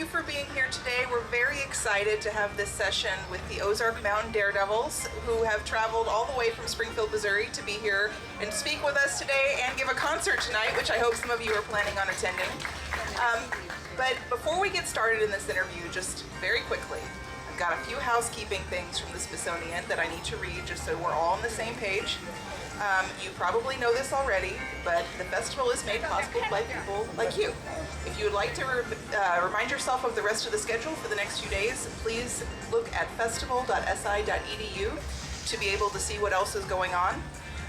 you for being here today. We're very excited to have this session with the Ozark Mountain Daredevils, who have traveled all the way from Springfield, Missouri to be here and speak with us today and give a concert tonight, which I hope some of you are planning on attending. But before we get started in this interview, just very quickly, I've got a few housekeeping things from the Smithsonian that I need to read just so we're all on the same page. You probably know this already, but the festival is made possible by people like you. If you would like to remind yourself of the rest of the schedule for the next few days, please look at festival.si.edu to be able to see what else is going on.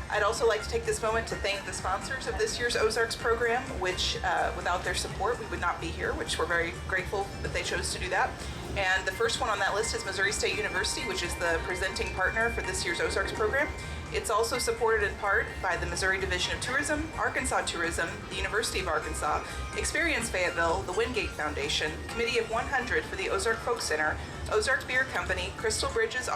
I'd also like to take this moment to thank the sponsors of this year's Ozarks program, which without their support we would not be here, which we're very grateful that they chose to do that. And the first one on that list is Missouri State University, which is the presenting partner for this year's Ozarks program. It's also supported in part by the Missouri Division of Tourism, Arkansas Tourism, the University of Arkansas, Experience Fayetteville, the Wingate Foundation, Committee of 100 for the Ozark Folk Center, Ozark Beer Company, Crystal Bridges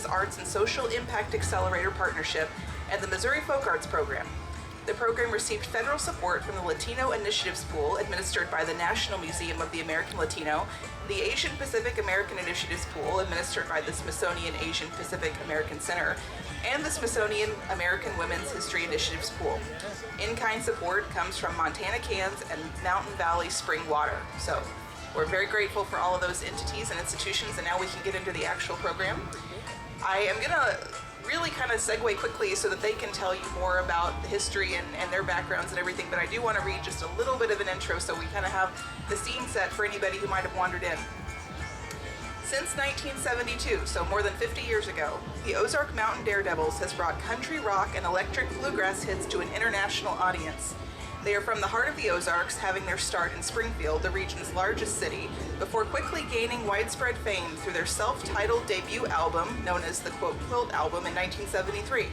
Arts and Social Impact Accelerator Partnership, and the Missouri Folk Arts Program. The program received federal support from the Latino Initiatives Pool, administered by the National Museum of the American Latino, the Asian Pacific American Initiatives Pool, administered by the Smithsonian Asian Pacific American Center, and the Smithsonian American Women's History Initiatives Pool. In-kind support comes from Montana Cans and Mountain Valley Spring Water. So we're very grateful for all of those entities and institutions, and now we can get into the actual program. I am gonna really kind of segue quickly so that they can tell you more about the history and their backgrounds and everything, but I do want to read just a little bit of an intro so we kind of have the scene set for anybody who might have wandered in. Since 1972, so more than 50 years ago, the Ozark Mountain Daredevils has brought country rock and electric bluegrass hits to an international audience. They are from the heart of the Ozarks, having their start in Springfield, the region's largest city, before quickly gaining widespread fame through their self-titled debut album, known as the quote Quilt Album, in 1973.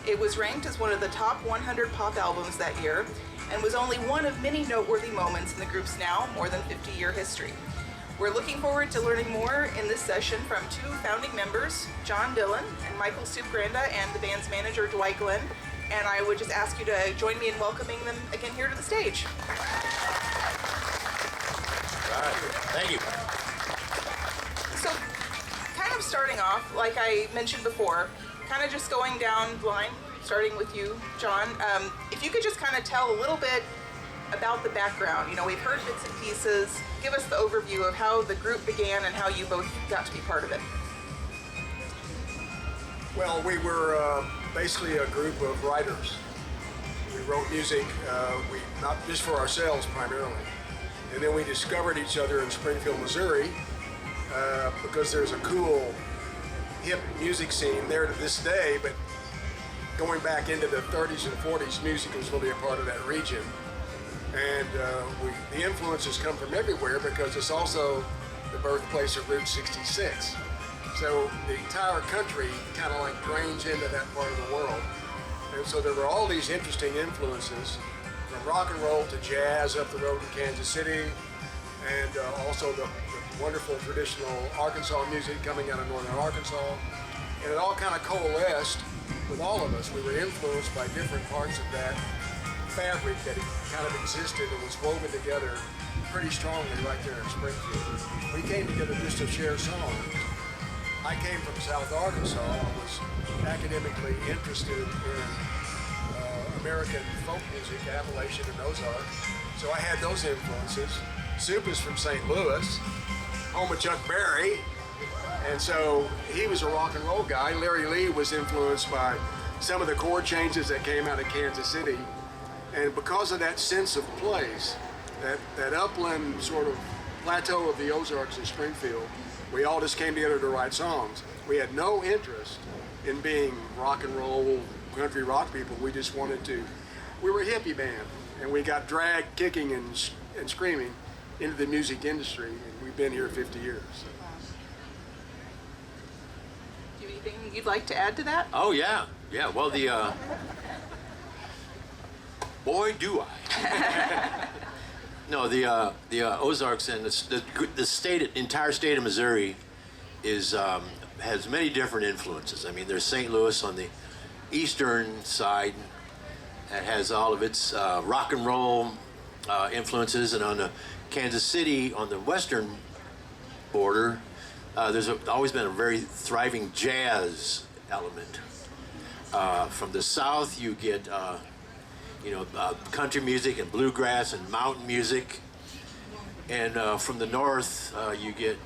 It was ranked as one of the top 100 pop albums that year, and was only one of many noteworthy moments in the group's now more than 50-year history. We're looking forward to learning more in this session from two founding members, John Dillon and Michael Supe Granda, and the band's manager, Dwight Glenn. And I would just ask you to join me in welcoming them again here to the stage. All right, thank you. So, kind of starting off, like I mentioned before, kind of just going down the line, starting with you, John. If you could just kind of tell a little bit about the background. You know, we've heard bits and pieces. Give us the overview of how the group began and how you both got to be part of it. Well, we were basically a group of writers. We wrote music, not just for ourselves primarily. And then we discovered each other in Springfield, Missouri, because there's a cool, hip music scene there to this day, but going back into the 30s and 40s, music was really a part of that region. And the influences come from everywhere because it's also the birthplace of Route 66. So the entire country kind of like drains into that part of the world. And so there were all these interesting influences from rock and roll to jazz up the road in Kansas City, and also the wonderful traditional Arkansas music coming out of northern Arkansas. And it all kind of coalesced with all of us. We were influenced by different parts of that fabric that kind of existed and was woven together pretty strongly right there in Springfield. We came together just to share songs. I came from South Arkansas. I was academically interested in American folk music, Appalachian and Ozark. So I had those influences. Supe is from St. Louis, home of Chuck Berry. And so he was a rock and roll guy. Larry Lee was influenced by some of the chord changes that came out of Kansas City. And because of that sense of place, that upland sort of plateau of the Ozarks in Springfield, we all just came together to write songs. We had no interest in being rock and roll, country rock people. We just wanted to. We were a hippie band, and we got dragged kicking and screaming into the music industry, and we've been here 50 years. Do you have anything you'd like to add to that? Oh, yeah. Yeah, well, boy, do I. No, the Ozarks and the entire state of Missouri has many different influences. I mean, there's St. Louis on the eastern side that has all of its rock and roll influences, and on the Kansas City on the western border, there's always been a very thriving jazz element. From the south, you get country music and bluegrass and mountain music, and from the north, you get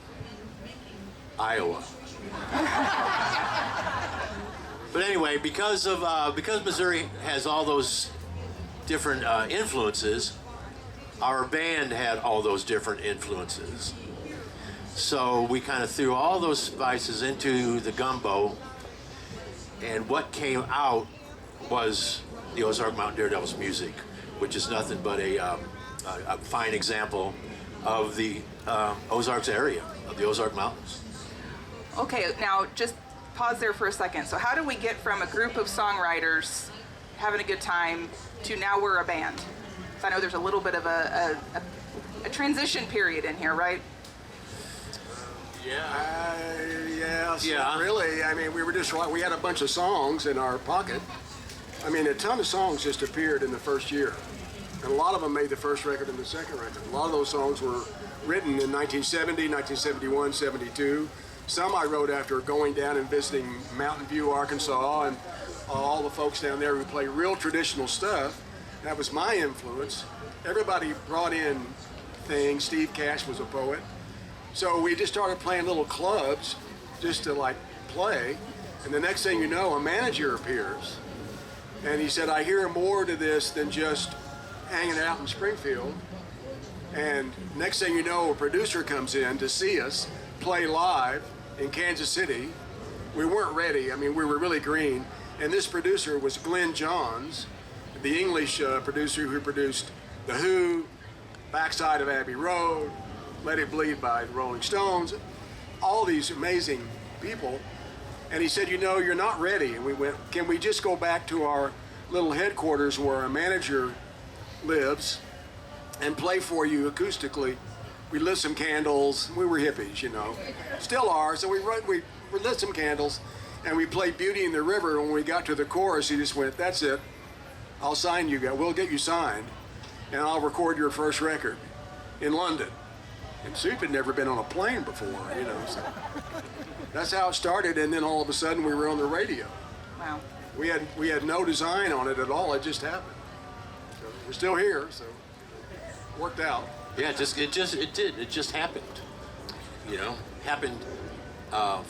Iowa. But anyway, because Missouri has all those different influences, our band had all those different influences. So we kind of threw all those spices into the gumbo, and what came out was the Ozark Mountain Daredevils music, which is nothing but a fine example of the Ozarks area, of the Ozark Mountains. Okay, now just pause there for a second. So how do we get from a group of songwriters having a good time to now we're a band? So I know there's a little bit of a transition period in here, right? Yeah. Really, I mean, we had a bunch of songs in our pocket. I mean, a ton of songs just appeared in the first year. And a lot of them made the first record and the second record. A lot of those songs were written in 1970, 1971, 72. Some I wrote after going down and visiting Mountain View, Arkansas, and all the folks down there who play real traditional stuff. That was my influence. Everybody brought in things. Steve Cash was a poet. So we just started playing little clubs just to like play. And the next thing you know, a manager appears. And he said, I hear more to this than just hanging out in Springfield. And next thing you know, a producer comes in to see us play live in Kansas City. We weren't ready. I mean, we were really green. And this producer was Glenn Johns, the English producer who produced The Who, Backside of Abbey Road, Let It Bleed by the Rolling Stones, all these amazing people. And he said, you're not ready. And we went, can we just go back to our little headquarters where our manager lives and play for you acoustically? We lit some candles. We were hippies, still are. So we lit some candles and we played Beauty in the River. When we got to the chorus, he just went, that's it. I'll sign you guys. We'll get you signed and I'll record your first record in London. And Supe had never been on a plane before, so that's how it started. And then all of a sudden we were on the radio. Wow. We had no design on it at all. It just happened. So we're still here, so it worked out. Yeah, it did. It just happened. Happened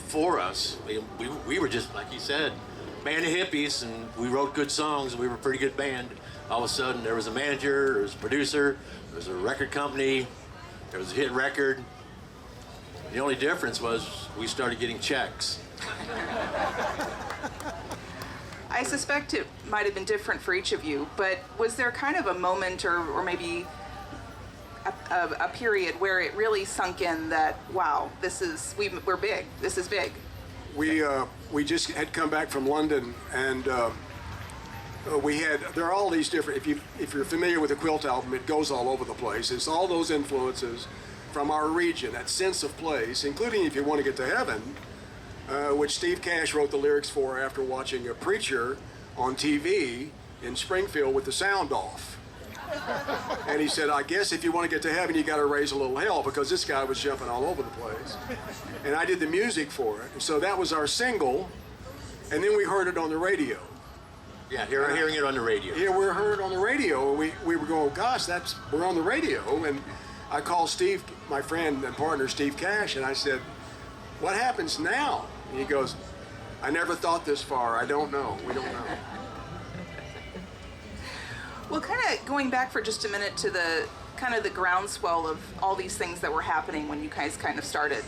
for us. We were just, like you said, band of hippies, and we wrote good songs, and we were a pretty good band. All of a sudden, there was a manager, there was a producer, there was a record company, there was a hit record. The only difference was we started getting checks. I suspect it might have been different for each of you, but was there kind of a moment or maybe a period where it really sunk in that, wow, we're big, this is big? We just had come back from London, and there are all these different, if you're familiar with the Quilt album, it goes all over the place. It's all those influences from our region, that sense of place, including If You Want to Get to Heaven, which Steve Cash wrote the lyrics for after watching a preacher on TV in Springfield with the sound off. And he said, I guess if you want to get to heaven, you got to raise a little hell, because this guy was jumping all over the place. And I did the music for it. So that was our single. And then we heard it on the radio. Yeah, hearing it on the radio. Yeah, we heard it on the radio. And we were going, gosh, we're on the radio. And I called Steve, my friend and partner, Steve Cash, and I said, what happens now? And he goes, I never thought this far. I don't know. We don't know. Well, kind of going back for just a minute to the kind of the groundswell of all these things that were happening when you guys kind of started.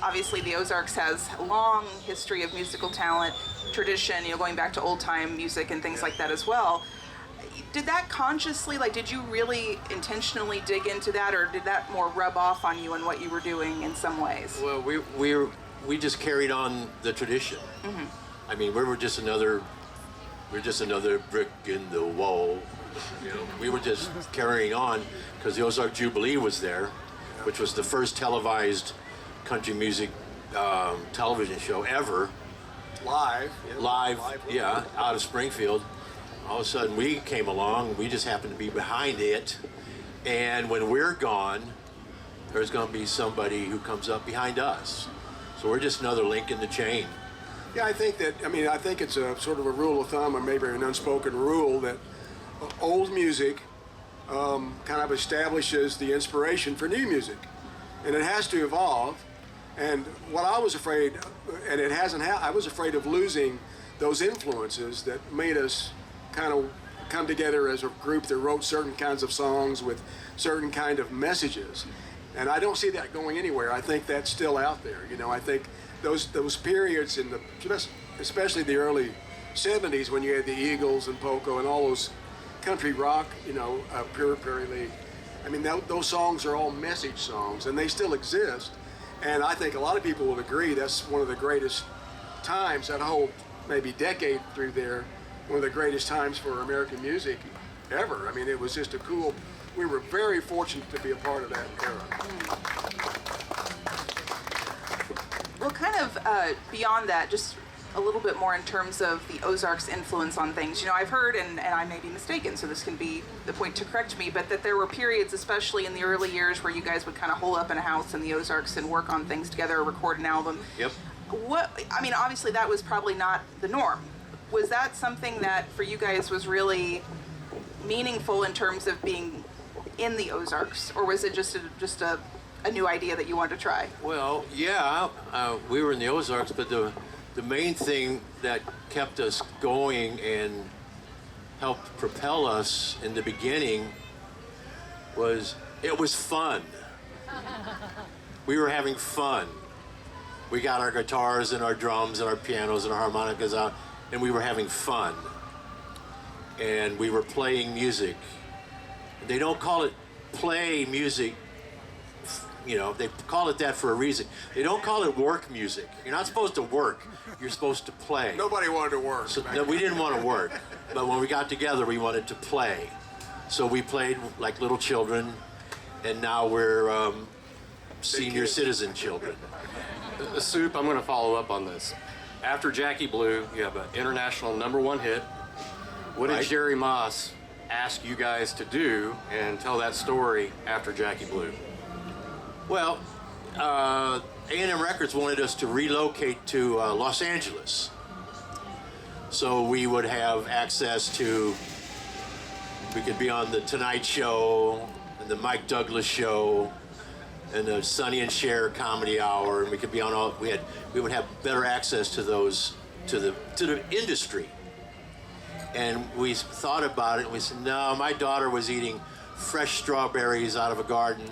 Obviously the Ozarks has a long history of musical talent, tradition, going back to old time music and things like that as well. Did that consciously, did you really intentionally dig into that, or did that more rub off on you and what you were doing in some ways? Well, we just carried on the tradition. Mm-hmm. I mean, we're just another brick in the wall. We were just carrying on because the Ozark Jubilee was there, which was the first televised country music television show ever. Live, out of Springfield. All of a sudden we came along, we just happened to be behind it, And when we're gone, there's going to be somebody who comes up behind us. So we're just another link in the chain. Yeah, I think it's a sort of a rule of thumb, or maybe an unspoken rule, that old music kind of establishes the inspiration for new music. And it has to evolve. And what I was afraid, and it hasn't I was afraid of losing those influences that made us kind of come together as a group that wrote certain kinds of songs with certain kind of messages. And I don't see that going anywhere. I think that's still out there. You know, I think those periods in especially the early 70s, when you had the Eagles and Poco and all those country rock, Pure Prairie League. I mean, those songs are all message songs, and they still exist. And I think a lot of people would agree that's one of the greatest times, that whole maybe decade through there, one of the greatest times for American music ever. I mean, it was just we were very fortunate to be a part of that era. Well, kind of beyond that, just a little bit more in terms of the Ozarks' influence on things. I've heard, and I may be mistaken, so this can be the point to correct me, but that there were periods, especially in the early years, where you guys would kind of hole up in a house in the Ozarks and work on things together, record an album. Yep. Obviously that was probably not the norm. Was that something that for you guys was really meaningful in terms of being in the Ozarks, or was it just a new idea that you wanted to try? Well, yeah, we were in the Ozarks, but the main thing that kept us going and helped propel us in the beginning was it was fun. We were having fun. We got our guitars and our drums and our pianos and our harmonicas out, and we were having fun. And we were playing music. They don't call it play music. They call it that for a reason. They don't call it work music. You're not supposed to work. You're supposed to play. Nobody wanted to work. So, no, we didn't want to work. But when we got together, we wanted to play. So we played like little children, and now we're senior citizen children. Supe, I'm going to follow up on this. After Jackie Blue, you have an international #1 hit. What did Right. Jerry Moss ask you guys to do and tell that story after Jackie Blue? Well, A&M Records wanted us to relocate to Los Angeles. So we would have access to, we could be on the Tonight Show and the Mike Douglas Show and the Sonny and Cher Comedy Hour, and we could be on all, we would have better access to those, to the industry. And we thought about it, and we said, no, my daughter was eating fresh strawberries out of a garden.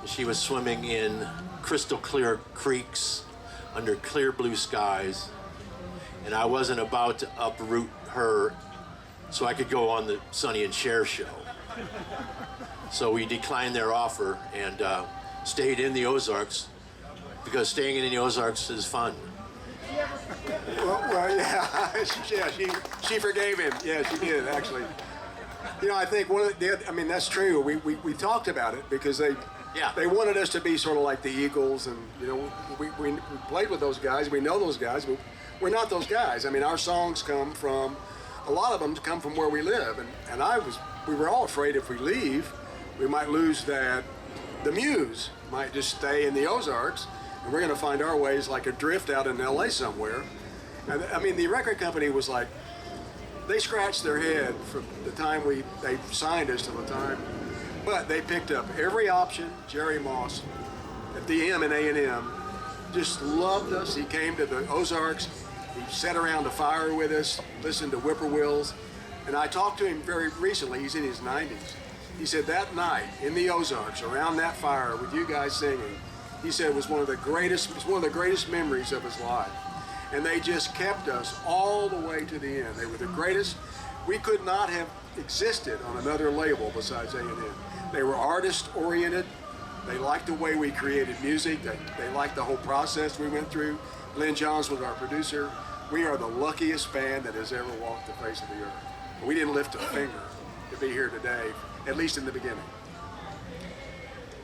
She was swimming in crystal clear creeks under clear blue skies, and I wasn't about to uproot her so I could go on the Sonny and Cher show. So we declined their offer and stayed in the Ozarks, because staying in the Ozarks is fun. Well, yeah, she forgave him. Yeah, she did, actually. I think that's true. We talked about it because they wanted us to be sort of like the Eagles, and we played with those guys. We know those guys, but we're not those guys. I mean, our songs a lot of them come from where we live, and we were all afraid if we leave, we might lose that. The muse might just stay in the Ozarks, and we're going to find our ways like adrift out in LA somewhere. And I mean, the record company was like, they scratched their head from the time they signed us to the time. But they picked up every option. Jerry Moss at DM and A&M just loved us. He came to the Ozarks. He sat around the fire with us, listened to whippoorwills. And I talked to him very recently. He's in his 90s. He said that night in the Ozarks, around that fire with you guys singing, he said it was one of the greatest memories of his life. And they just kept us all the way to the end. They were the greatest. We could not have existed on another label besides A&M. They were artist-oriented. They liked the way we created music. They liked the whole process we went through. Lynn Johns was our producer. We are the luckiest band that has ever walked the face of the earth. We didn't lift a finger to be here today, at least in the beginning.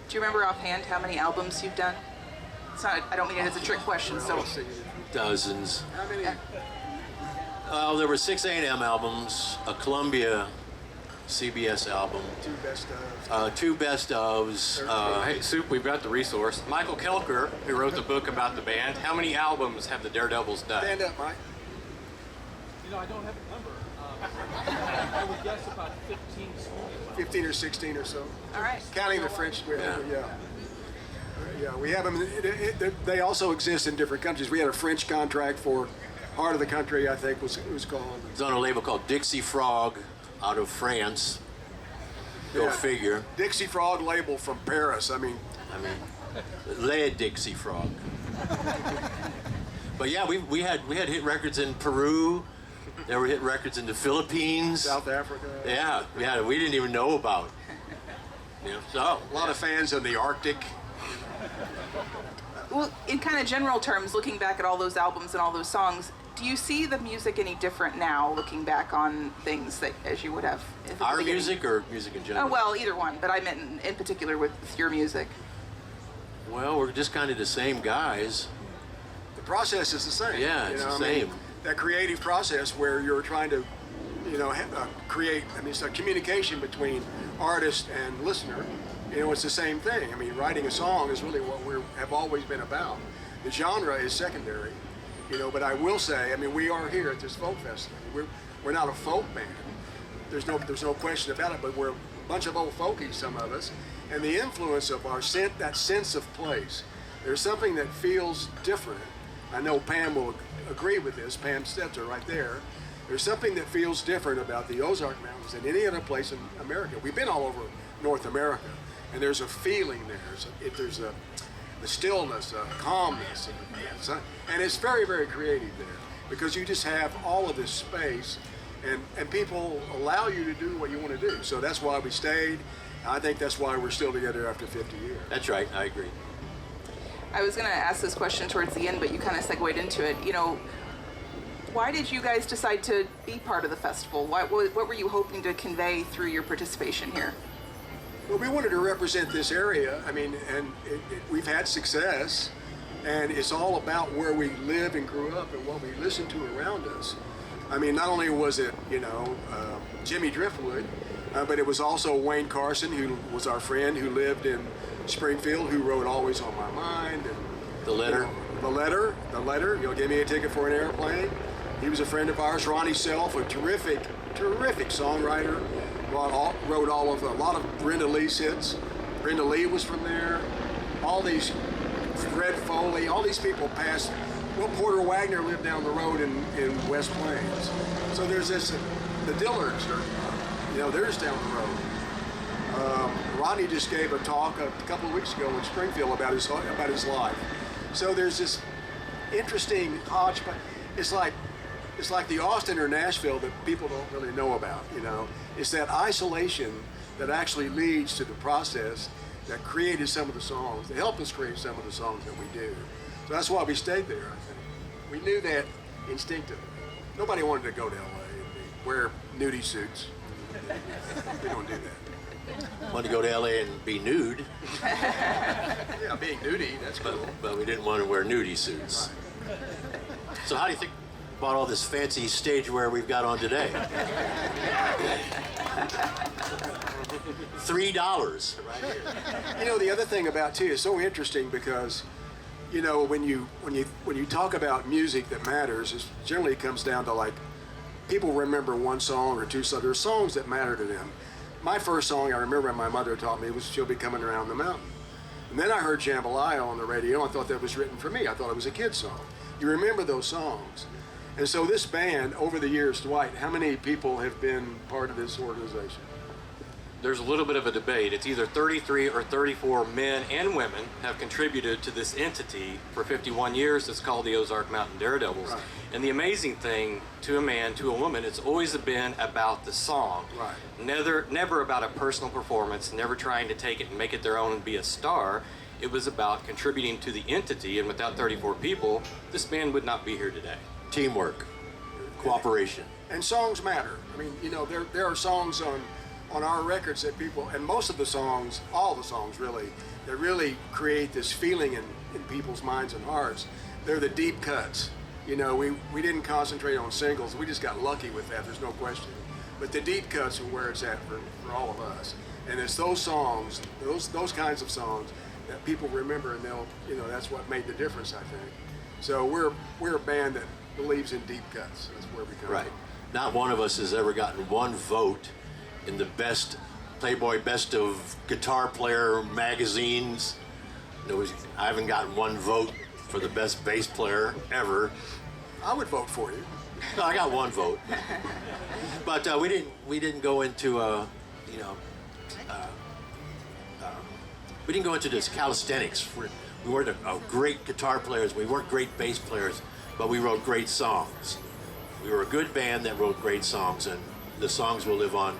Do you remember offhand how many albums you've done? I don't mean it as a trick question, so. Dozens. How many? Well, there were 6 A&M albums, a Columbia CBS album. Two best of. 2 best ofs. Hey, Supe, we've got the resource. Michael Kelker, who wrote the book about the band, how many albums have the Daredevils done? Stand up, Mike. I don't have a number. I would guess about 15 songs. 15 or 16 or so. All right. Counting the French. Yeah, we have them. They also exist in different countries. We had a French contract for Heart of the Country, I think it was called. It's on a label called Dixie Frog out of France. Go figure. Dixie Frog label from Paris. I mean, Le Dixie Frog. But yeah, we had hit records in Peru. There were hit records in the Philippines. South Africa. Yeah, we didn't even know about. So A lot of fans in the Arctic. Well, in kind of general terms, looking back at all those albums and all those songs, do you see the music any different now, looking back on things that as you would have? At the our beginning? music or music in general? Oh, well, either one, but I meant in particular with your music. Well, we're just kind of the same guys. The process is the same. Yeah, it's the same. That creative process where you're trying to, create. It's a communication between artist and listener. It's the same thing. Writing a song is really what we have always been about. The genre is secondary, But I will say, we are here at this folk festival. We're not a folk band. There's no question about it. But we're a bunch of old folkies, some of us, and the influence of that sense of place. There's something that feels different. I know Pam will agree with this. Pam Stetzer, right there. There's something that feels different about the Ozark Mountains than any other place in America. We've been all over North America. And there's a feeling there. There's a stillness, a calmness, and it's very, very creative there because you just have all of this space, and people allow you to do what you want to do. So that's why we stayed. I think that's why we're still together after 50 years. That's right. I agree. I was going to ask this question towards the end, but you kind of segued into it. Why did you guys decide to be part of the festival? What were you hoping to convey through your participation here? Well, we wanted to represent this area. We've had success, and it's all about where we live and grew up and what we listen to around us. Not only was it, Jimmy Driftwood, but it was also Wayne Carson, who was our friend who lived in Springfield, who wrote Always on My Mind. And, The Letter. The Letter. Give me a ticket for an airplane. He was a friend of ours. Ronnie Self, a terrific songwriter. Wrote a lot of Brenda Lee's hits. Brenda Lee was from there. All these, Fred Foley, all these people passed. Well, Porter Wagner lived down the road in West Plains. So there's the Dillards are, they're just down the road. Ronnie just gave a talk a couple of weeks ago in Springfield about his life. So there's this interesting hodgepodge. It's like the Austin or Nashville that people don't really know about, It's that isolation that actually leads to the process that created some of the songs, that helped us create some of the songs that we do. So that's why we stayed there, I think. We knew that instinctively. Nobody wanted to go to LA and wear nudie suits. We don't do that. Wanted to go to LA and be nude, Yeah, being nudie, that's cool. but we didn't want to wear nudie suits. Right. So how do you think about all this fancy stage wear we've got on today? $3 right here. The other thing about too is so interesting because, when you talk about music that matters, it generally comes down to people remember one song or two songs. There are songs that matter to them. My first song I remember my mother taught me was "She'll Be Coming Around the Mountain," and then I heard "Jambalaya" on the radio. I thought that was written for me. I thought it was a kid's song. You remember those songs. And so this band, over the years, Dwight, how many people have been part of this organization? There's a little bit of a debate. It's either 33 or 34 men and women have contributed to this entity for 51 years. It's called the Ozark Mountain Daredevils. Right. And the amazing thing, to a man, to a woman, it's always been about the song. Right. Never about a personal performance, never trying to take it and make it their own and be a star. It was about contributing to the entity, and without 34 people, this band would not be here today. Teamwork, cooperation. And songs matter. There are songs on our records that people, and most of the songs, all the songs really, that really create this feeling in people's minds and hearts. They're the deep cuts. We didn't concentrate on singles. We just got lucky with that. There's no question. But the deep cuts are where it's at for all of us. And it's those songs, those kinds of songs that people remember, and they'll, that's what made the difference, I think. So we're a band that believes in deep cuts. That's where we come Right. from. Not one of us has ever gotten one vote in the best Playboy Best of Guitar Player magazines. I haven't gotten one vote for the best bass player ever. I would vote for you. No, I got one vote. But we didn't go into we didn't go into this calisthenics. We weren't great guitar players. We weren't great bass players, but we wrote great songs. We were a good band that wrote great songs, and the songs will live on.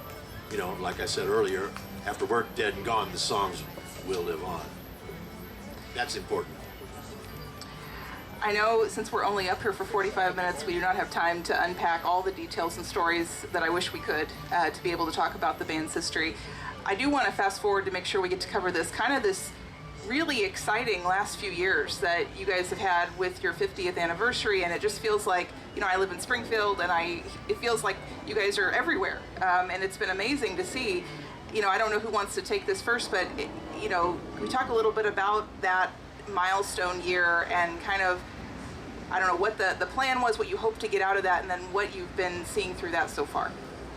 Like I said earlier, after we're dead and gone, the songs will live on. That's important. I know since we're only up here for 45 minutes, we do not have time to unpack all the details and stories that I wish we could to be able to talk about the band's history. I do want to fast forward to make sure we get to cover this really exciting last few years that you guys have had with your 50th anniversary, and it just feels like, I live in Springfield, and it feels like you guys are everywhere, and it's been amazing to see. I don't know who wants to take this first, but can we talk a little bit about that milestone year and kind of, I don't know, what the plan was, what you hope to get out of that, and then what you've been seeing through that so far?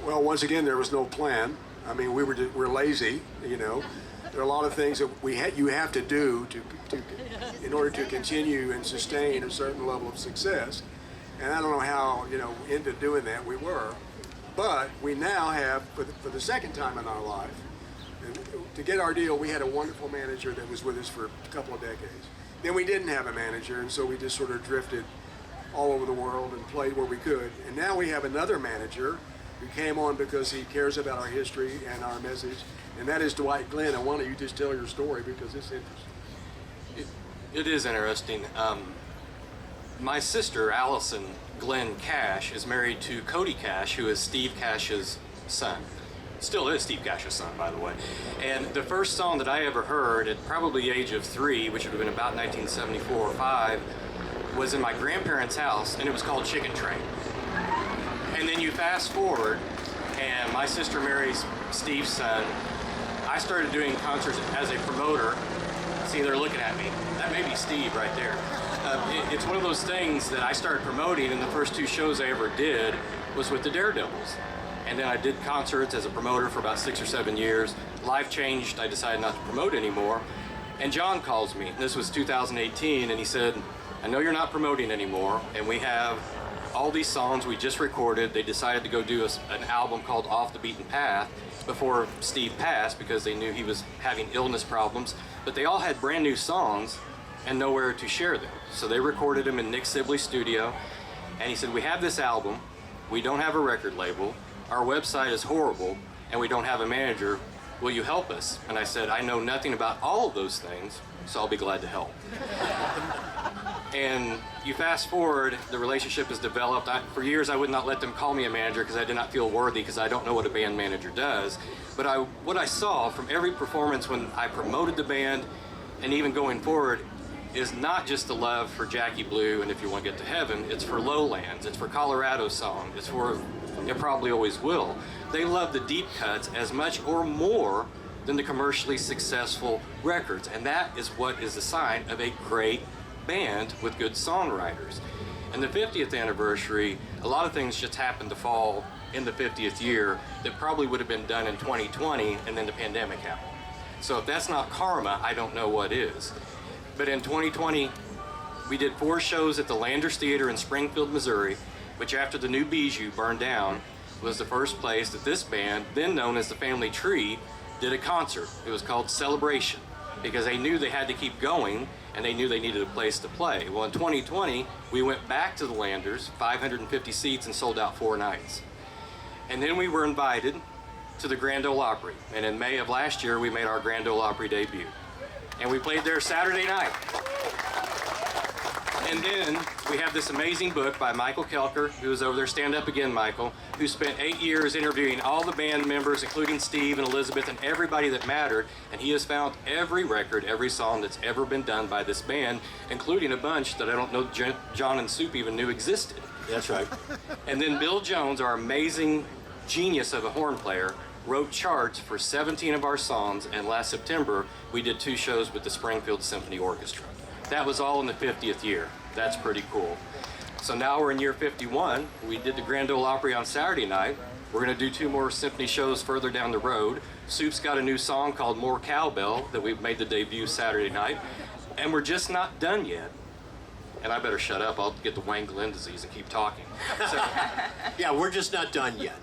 Well, once again, there was no plan. I mean, we're lazy, There are a lot of things that you have to do in order to continue and sustain a certain level of success. And I don't know how, into doing that we were. But we now have, for the second time in our life, and to get our deal, we had a wonderful manager that was with us for a couple of decades. Then we didn't have a manager, and so we just sort of drifted all over the world and played where we could. And now we have another manager who came on because he cares about our history and our message, and that is Dwight Glenn. And why don't you just tell your story, because it's interesting. It is interesting. My sister, Allison Glenn Cash, is married to Cody Cash, who is Steve Cash's son. Still is Steve Cash's son, by the way. And the first song that I ever heard at probably the age of 3, which would have been about 1974 or 5, was in my grandparents' house, and it was called Chicken Train. And then you fast forward, and my sister marries Steve's son. I started doing concerts as a promoter. See, they're looking at me. That may be Steve right there. It's one of those things that I started promoting, and the first 2 shows I ever did was with the Daredevils. And then I did concerts as a promoter for about 6 or 7 years. Life changed. I decided not to promote anymore. And John calls me. This was 2018, and he said, I know you're not promoting anymore, and we have all these songs we just recorded. They decided to go do an album called Off the Beaten Path before Steve passed, because they knew he was having illness problems. But they all had brand new songs and nowhere to share them. So they recorded them in Nick Sibley's studio. And he said, we have this album. We don't have a record label. Our website is horrible, and we don't have a manager. Will you help us? And I said, I know nothing about all of those things, so I'll be glad to help. And you fast forward, the relationship has developed. For years, I would not let them call me a manager because I did not feel worthy, because I don't know what a band manager does. But what I saw from every performance when I promoted the band, and even going forward, is not just the love for Jackie Blue and If You Want to Get to Heaven. It's for Lowlands. It's for Colorado Song. It's for It Probably Always Will. They love the deep cuts as much or more than the commercially successful records. And that is what is a sign of a great band with good songwriters. And the 50th anniversary, a lot of things just happened to fall in the 50th year that probably would have been done in 2020, and then the pandemic happened. So if that's not karma, I don't know what is. But in 2020, we did 4 shows at the Landers Theater in Springfield, Missouri, which after the new Bijou burned down, was the first place that this band, then known as the Family Tree, did a concert. It was called Celebration, because they knew they had to keep going, and they knew they needed a place to play. Well, in 2020, we went back to the Landers, 550 seats, and sold out 4 nights. And then we were invited to the Grand Ole Opry. And in May of last year, we made our Grand Ole Opry debut. And we played there Saturday night. And then we have this amazing book by Michael Kelker, who was over there, stand up again, Michael, who spent 8 years interviewing all the band members, including Steve and Elizabeth and everybody that mattered. And he has found every record, every song that's ever been done by this band, including a bunch that I don't know John and Supe even knew existed. That's right. And then Bill Jones, our amazing genius of a horn player, wrote charts for 17 of our songs, and last September we did 2 shows with the Springfield Symphony Orchestra. That was all in the 50th year. That's pretty cool. So now we're in year 51. We did the Grand Ole Opry on Saturday night. We're going to do 2 more symphony shows further down the road. Supe's got a new song called More Cowbell that we've made the debut Saturday night. And we're just not done yet. And I better shut up. I'll get the Wayne Glenn disease and keep talking. So, Yeah, we're just not done yet.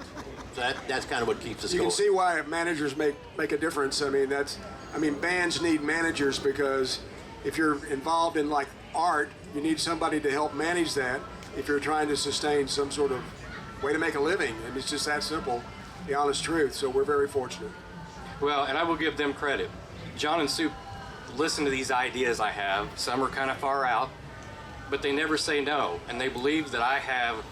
That's kind of what keeps us You going. can see why managers make a difference. I mean, bands need managers because if you're involved in like art, you need somebody to help manage that if you're trying to sustain some sort of way to make a living. And it's just that simple, the honest truth. So we're very fortunate. well, and I will give them credit. John and Supe listen to these ideas I have. Some are kind of far out, but they never say no. And they believe that I have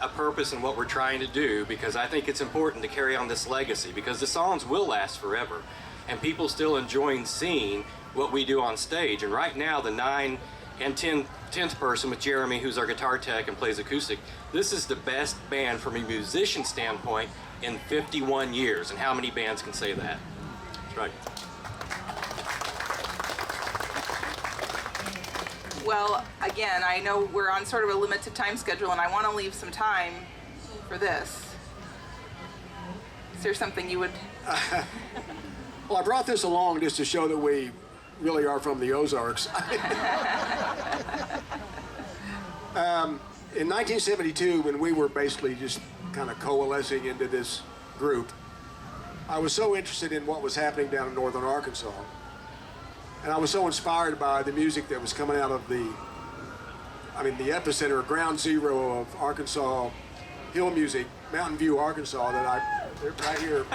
a purpose in what we're trying to do, because I think it's important to carry on this legacy, because the songs will last forever and people still enjoying seeing what we do on stage. And right now, the 9 and 10th person with Jeremy, who's our guitar tech and plays acoustic, this is the best band from a musician standpoint in 51 years. And how many bands can say that? That's right. Well, again, I know we're on sort of a limited time schedule, and I want to leave some time for this. Is there something you would... Well, I brought this along just to show that we really are from the Ozarks. In 1972, when we were basically just kind of coalescing into this group, I was so interested in what was happening down in northern Arkansas. And I was so inspired by the music that was coming out of the epicenter, ground zero of Arkansas hill music, Mountain View, Arkansas, they're right here.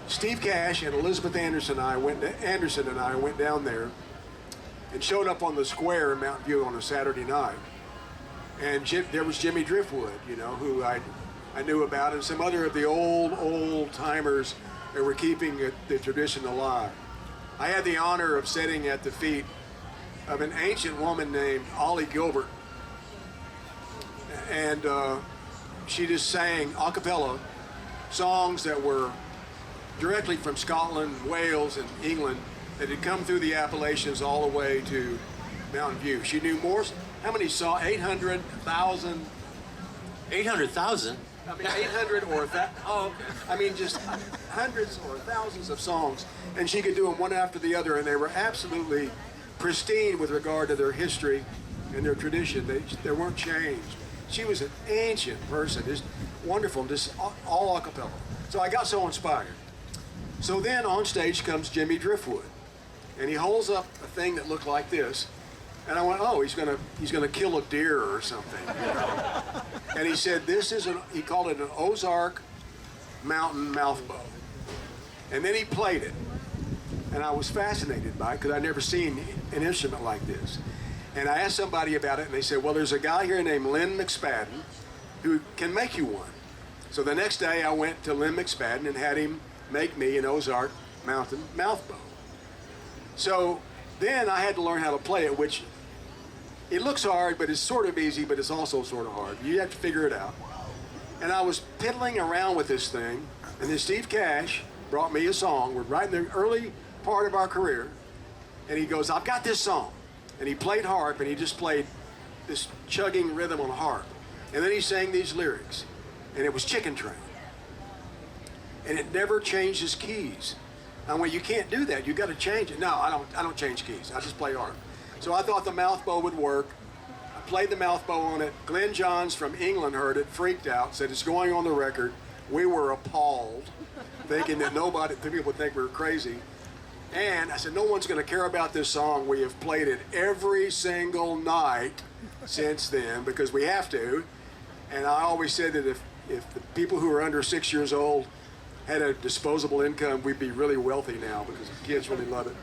Steve Cash and Elizabeth Anderson and I went down there and showed up on the square in Mountain View on a Saturday night. And there was Jimmy Driftwood, who I knew about, and some other of the old timers that were keeping the tradition alive. I had the honor of sitting at the feet of an ancient woman named Ollie Gilbert. And she just sang a cappella songs that were directly from Scotland, Wales, and England that had come through the Appalachians all the way to Mountain View. She knew more, how many songs? 800,000? 800,000? 800 or that. Oh, just hundreds or thousands of songs, and she could do them one after the other, and they were absolutely pristine with regard to their history and their tradition. They weren't changed. She was an ancient person, just wonderful, just all a cappella. So I got so inspired. So then on stage comes Jimmy Driftwood, and he holds up a thing that looked like this, and I went, oh, he's gonna kill a deer or something. And he said, he called it an Ozark Mountain mouthbow. And then he played it. And I was fascinated by it because I'd never seen an instrument like this. And I asked somebody about it, and they said, well, there's a guy here named Lynn McSpadden who can make you one. So the next day I went to Lynn McSpadden and had him make me an Ozark Mountain mouthbow. So then I had to learn how to play it, which it looks hard, but it's sort of easy, but it's also sort of hard. You have to figure it out. And I was piddling around with this thing, and then Steve Cash brought me a song. We're right in the early part of our career, and he goes, I've got this song. And he played harp, and he just played this chugging rhythm on a harp. And then he sang these lyrics, and it was Chicken Train. And it never changed his keys. I went, you can't do that. You got to change it. No, I don't change keys. I just play harp. So I thought the mouthbow would work. I played the mouthbow on it. Glenn Johns from England heard it, freaked out, said it's going on the record. We were appalled, thinking that people would think we were crazy. And I said, no one's going to care about this song. We have played it every single night since then because we have to. And I always said that if the people who are under 6 years old had a disposable income, we'd be really wealthy now because the kids really love it.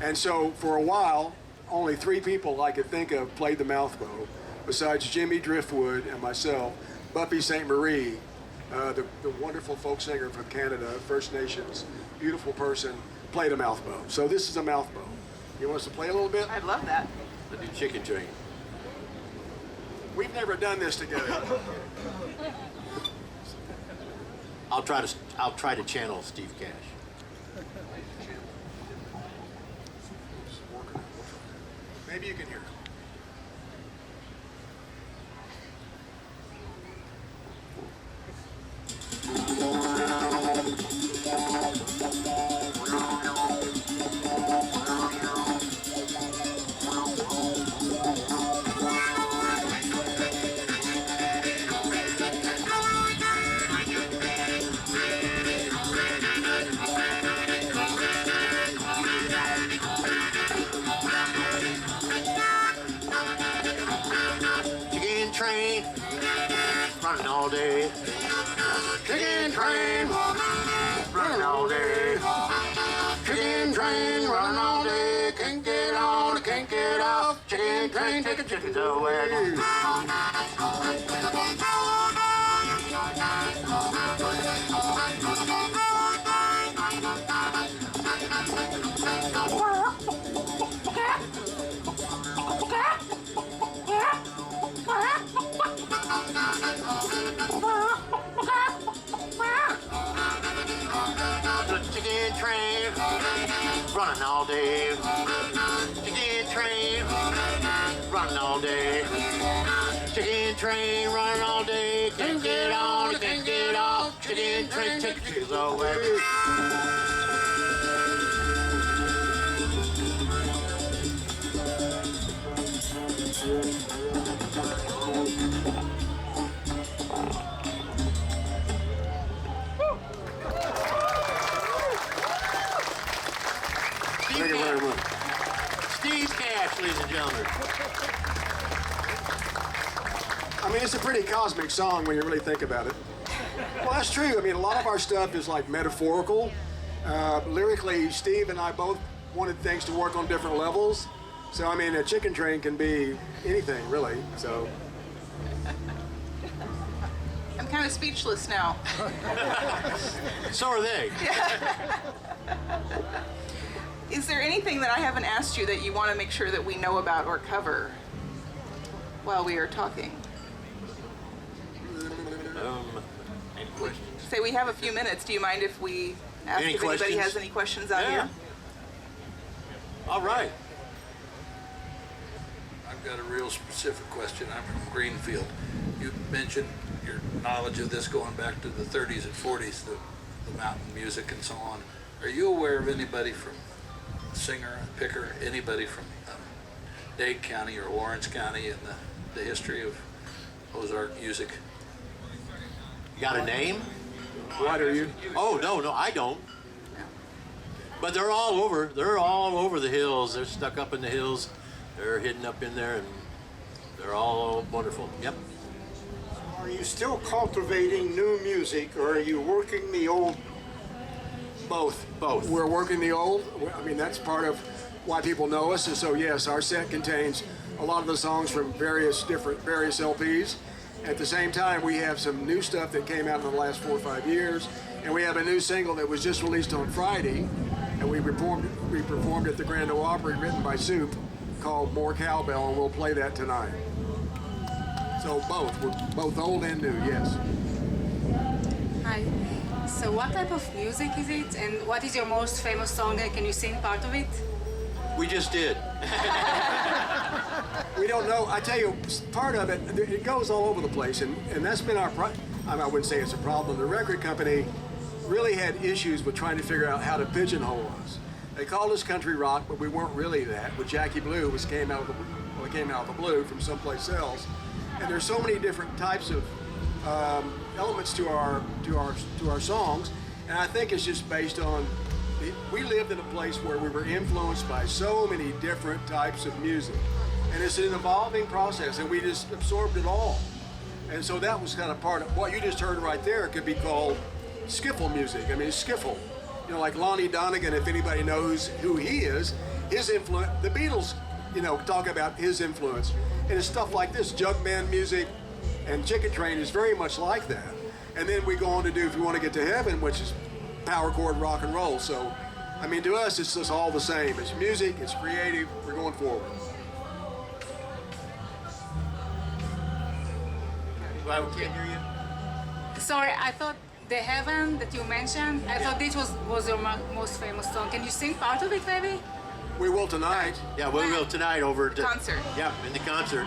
And so for a while, only 3 people I could think of played the mouthbow, besides Jimmy Driftwood and myself. Buffy St. Marie, the wonderful folk singer from Canada, First Nations, beautiful person, played a mouthbow. So this is a mouthbow. You want us to play a little bit? I'd love that. The new Chicken Train. We've never done this together. I'll try to channel Steve Cash. Maybe you can hear. Chicken train running all day. Chicken train running all day. Chicken train running all day. Can't get on, can't get off. Chicken train taking chickens away. Chicken train running all day. Chicken train running all day. Chicken train running all day. Can't get on, can't get off. Chicken train taking chickens away. Thank you very much. Steve Cash, ladies and gentlemen. I mean, it's a pretty cosmic song when you really think about it. Well, that's true. I mean, a lot of our stuff is like metaphorical. Lyrically, Steve and I both wanted things to work on different levels. So, I mean, a chicken train can be anything, really. So, I'm kind of speechless now. So are they. Is there anything that I haven't asked you that you want to make sure that we know about or cover while we are talking? Any questions? Say we have a few minutes. Do you mind if we ask Any if anybody questions? has any questions out Yeah. here? All right. I've got a real specific question. I'm from Greenfield. You mentioned your knowledge of this going back to the 30s and 40s, the mountain music and so on. Are you aware of anybody from Singer, Picker, anybody from Dade County or Lawrence County in the history of Ozark music? You got a name? what are you? Oh, no, I don't. But they're all over. They're all over the hills. They're stuck up in the hills. They're hidden up in there, and they're all wonderful. Yep. Are you still cultivating new music, or are you working the old? Both. Both. We're working the old. I mean, that's part of why people know us. And so, yes, our set contains a lot of the songs from various LPs. At the same time, we have some new stuff that came out in the last 4 or 5 years, and we have a new single that was just released on Friday, and we performed at the Granda Opry, written by Supe, called More Cowbell, and we'll play that tonight. So both. We're both old and new. Yes. Hi. So what type of music is it, and what is your most famous song, and can you sing part of it? We just did. We don't know. I tell you, part of it, it goes all over the place, and that's been our I wouldn't say it's a problem. The record company really had issues with trying to figure out how to pigeonhole us. They called us country rock, but we weren't really that. With Jackie Blue, came out of the blue from someplace else, and there's so many different types of elements to our songs, and I think it's just based on we lived in a place where we were influenced by so many different types of music, and it's an evolving process, and we just absorbed it all. And so that was kind of part of what you just heard right there. Could be called skiffle music. I mean, skiffle, like Lonnie Donegan, if anybody knows who he is, his influence, the Beatles, talk about his influence, and it's stuff like this, jug band music, and Chicken Train is very much like that. And then we go on to do If You Want to Get to Heaven, which is power chord rock and roll. So, I mean, to us, it's just all the same. It's music, it's creative, we're going forward. I can't hear you. Sorry, I thought The Heaven that you mentioned, I thought this was your most famous song. Can you sing part of it, maybe? We will tonight. Yeah, we will tonight over at the Concert. Yeah, in the concert.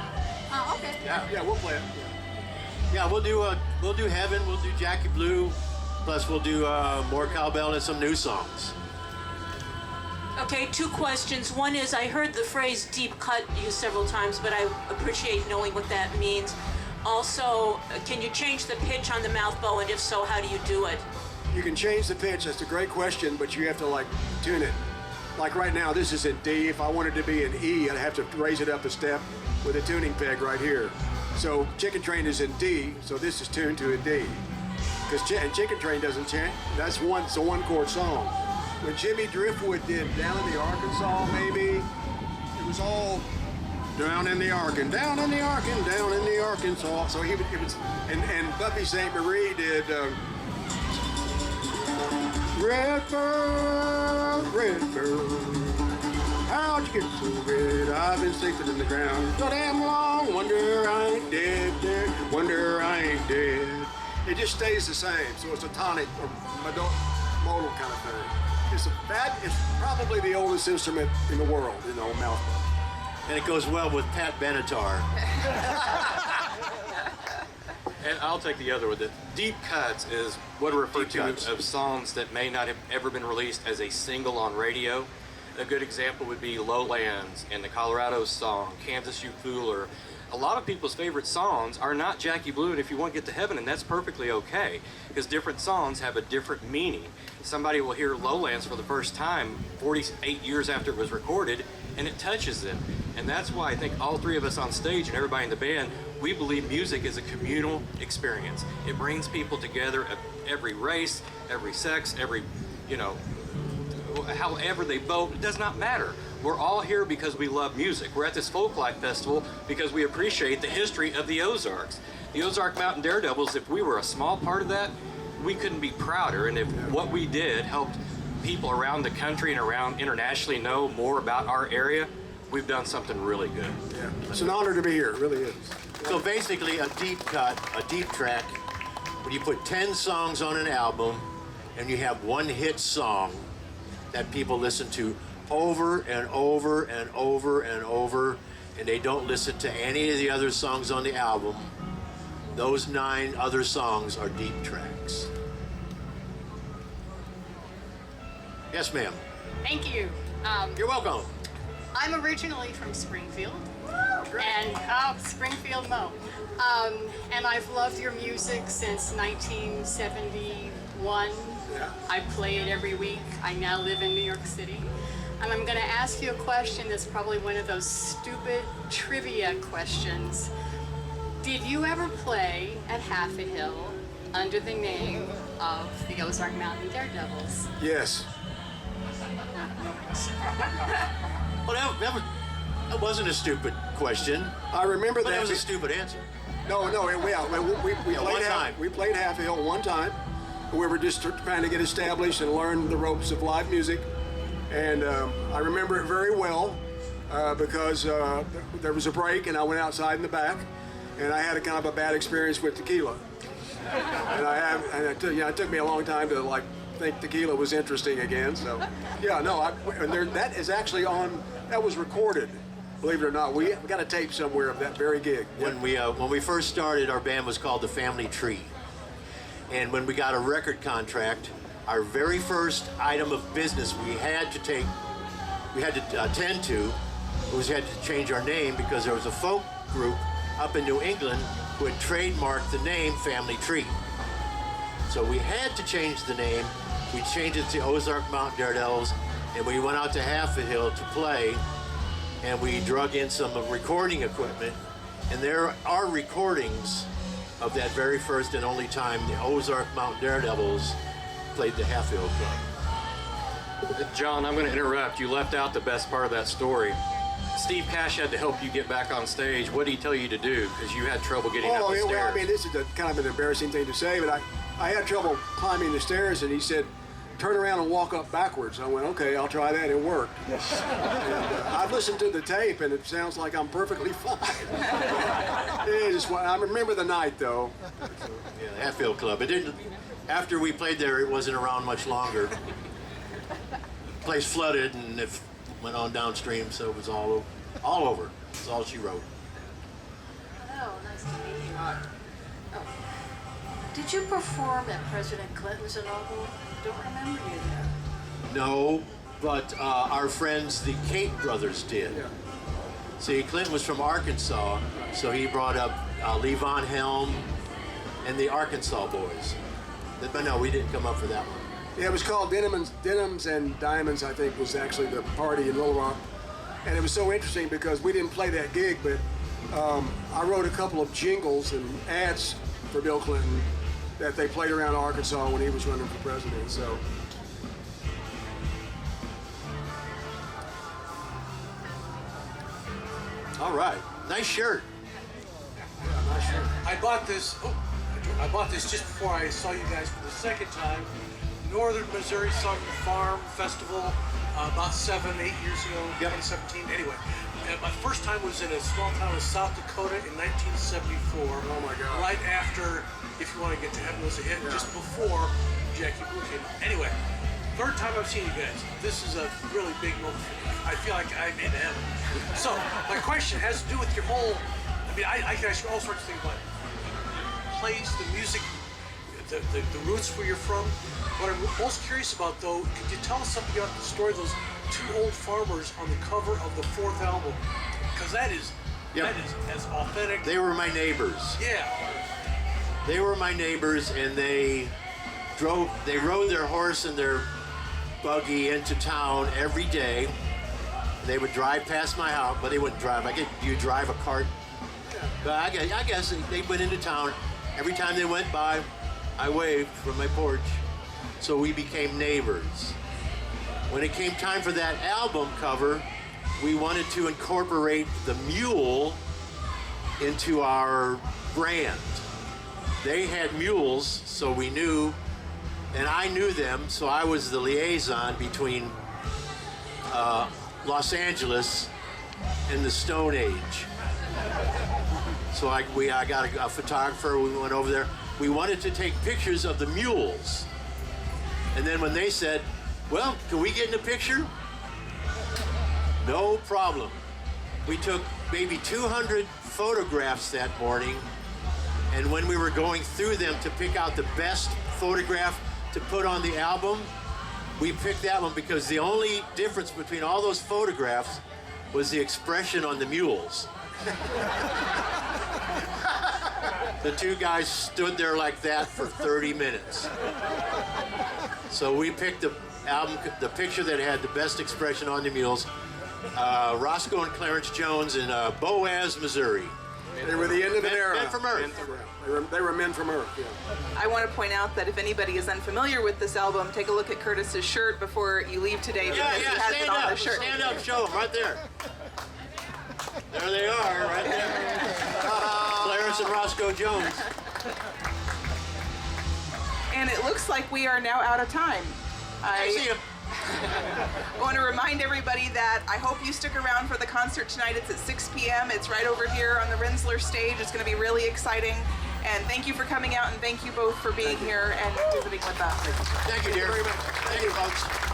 Oh, okay. Yeah, we'll play it. Yeah, we'll do Heaven, we'll do Jackie Blue, plus we'll do more cowbell and some new songs. Okay, 2 questions. One is, I heard the phrase deep cut used several times, but I appreciate knowing what that means. Also, can you change the pitch on the mouth bow, and if so, how do you do it? You can change the pitch. That's a great question, but you have to like tune it. Like right now, this is in D. If I wanted to be in E, I'd have to raise it up a step with a tuning peg right here. So Chicken Train is in D, so this is tuned to a D. Because Chicken Train doesn't change. It's a 1-chord song. When Jimmy Driftwood did Down in the Arkansas, maybe, it was all down in the Arkansas, down in the Arkansas, down in the Arkansas. So it was, and Buffy St. Marie did Redbird, Redbird, how'd you get so red? I've been sleeping in the ground so damn long. Wonder I ain't dead, dead. Wonder I ain't dead. It just stays the same. So it's a tonic or modal kind of thing. It's probably the oldest instrument in the world, mouth. And it goes well with Pat Benatar. And I'll take the other one. The deep cuts is what are referred to of songs that may not have ever been released as a single on radio. A good example would be Lowlands and the Colorado song, Kansas You Fool. Or a lot of people's favorite songs are not Jackie Blue and If You Want to Get to Heaven, and that's perfectly okay, because different songs have a different meaning. Somebody will hear Lowlands for the first time 48 years after it was recorded, and it touches them. And that's why I think all 3 of us on stage and everybody in the band, we believe music is a communal experience. It brings people together of every race, every sex, every, however they vote, it does not matter. We're all here because we love music. We're at this Folklife Festival because we appreciate the history of the Ozarks. The Ozark Mountain Daredevils, if we were a small part of that, we couldn't be prouder. And if what we did helped people around the country and around internationally know more about our area, we've done something really good. Yeah, it's an honor to be here. It really is. So basically, a deep cut, a deep track, when you put 10 songs on an album and you have one hit song that people listen to over and over and over and over, and they don't listen to any of the other songs on the album, those 9 other songs are deep tracks. Yes, ma'am. Thank you. You're welcome. I'm originally from Springfield. And Springfield, Mo. And I've loved your music since 1971. I play it every week. I now live in New York City. And I'm going to ask you a question that's probably one of those stupid trivia questions. Did you ever play at Half a Hill under the name of the Ozark Mountain Daredevils? Yes. Well, that wasn't a stupid question. I remember But that. it was a stupid answer. No, we played Half a Hill one time. We were just trying to get established and learn the ropes of live music. And I remember it very well because there was a break and I went outside in the back and I had a kind of a bad experience with tequila. And it took me a long time to think tequila was interesting again. So that is actually that was recorded. Believe it or not, we got a tape somewhere of that very gig. When we first started, our band was called the Family Tree. And when we got a record contract, our very first item of business we had to attend to was we had to change our name because there was a folk group up in New England who had trademarked the name Family Tree. So we had to change the name. We changed it to Ozark Mountain Daredevils, and we went out to Half a Hill to play, and we drug in some recording equipment, and there are recordings of that very first and only time the Ozark Mountain Daredevils played the Half Hill Club. John, I'm going to interrupt. You left out the best part of that story. Steve Cash had to help you get back on stage. What did he tell you to do? Because you had trouble getting up the stairs. Well, I mean, this is kind of an embarrassing thing to say, but I had trouble climbing the stairs, and he said, turn around and walk up backwards. I went, okay, I'll try that. It worked. And I've listened to the tape, and it sounds like I'm perfectly fine. I remember the night, though. Yeah, the Hatfield Club. It didn't. After we played there, it wasn't around much longer. The place flooded, and it went on downstream, so it was all over. That's all she wrote. Hello, nice to meet you. Oh. Did you perform at President Clinton's inaugural? Don't remember you there. No, but our friends, the Kate brothers, did. Yeah. See, Clinton was from Arkansas, so he brought up Levon Helm and the Arkansas boys. But no, we didn't come up for that one. Yeah, it was called Denims and Diamonds, I think, was actually the party in Little Rock. And it was so interesting because we didn't play that gig, but I wrote a couple of jingles and ads for Bill Clinton that they played around Arkansas when he was running for president. So. All right, nice shirt. Yeah, nice shirt. I bought this just before I saw you guys for the second time. Northern Missouri Southern Farm Festival about 7-8 years ago, 2017. Anyway, my first time was in a small town in South Dakota in 1974. Oh my God. Right after If You Want to Get to Heaven was a hit, just before Jackie Blue came out. Anyway, third time I've seen you guys. This is a really big moment for me. I feel like I'm in heaven. So my question has to do with your whole, I can ask you all sorts of things about place, the music, the roots where you're from. What I'm most curious about, though, could you tell us something about the story of those two old farmers on the cover of the fourth album? Because that is as authentic. They were my neighbors. Yeah. They were my neighbors, and they rode their horse and their buggy into town every day. They would drive past my house, but they wouldn't drive. You drive a cart? But I guess they went into town. Every time they went by, I waved from my porch. So we became neighbors. When it came time for that album cover, we wanted to incorporate the mule into our brand. They had mules, so we knew, and I knew them, so I was the liaison between Los Angeles and the Stone Age. So I got a photographer, we went over there. We wanted to take pictures of the mules. And then when they said, well, can we get in a picture? No problem. We took maybe 200 photographs that morning, and when we were going through them to pick out the best photograph to put on the album, we picked that one because the only difference between all those photographs was the expression on the mules. The two guys stood there like that for 30 minutes. So we picked the picture that had the best expression on the mules. Roscoe and Clarence Jones in Boaz, Missouri. They were the end of an era. Men from Earth. They were men from Earth, yeah. I want to point out that if anybody is unfamiliar with this album, take a look at Curtis's shirt before you leave today because he has it on the shirt. Stand up, show them right there. There they are, right there. Clarence and Roscoe Jones. And it looks like we are now out of time. I see you. I want to remind everybody that I hope you stick around for the concert tonight. It's at 6 p.m. It's right over here on the Rensler stage. It's going to be really exciting. And thank you for coming out, and thank you both for being here and visiting with us. Thank you, dear. Thank you, folks.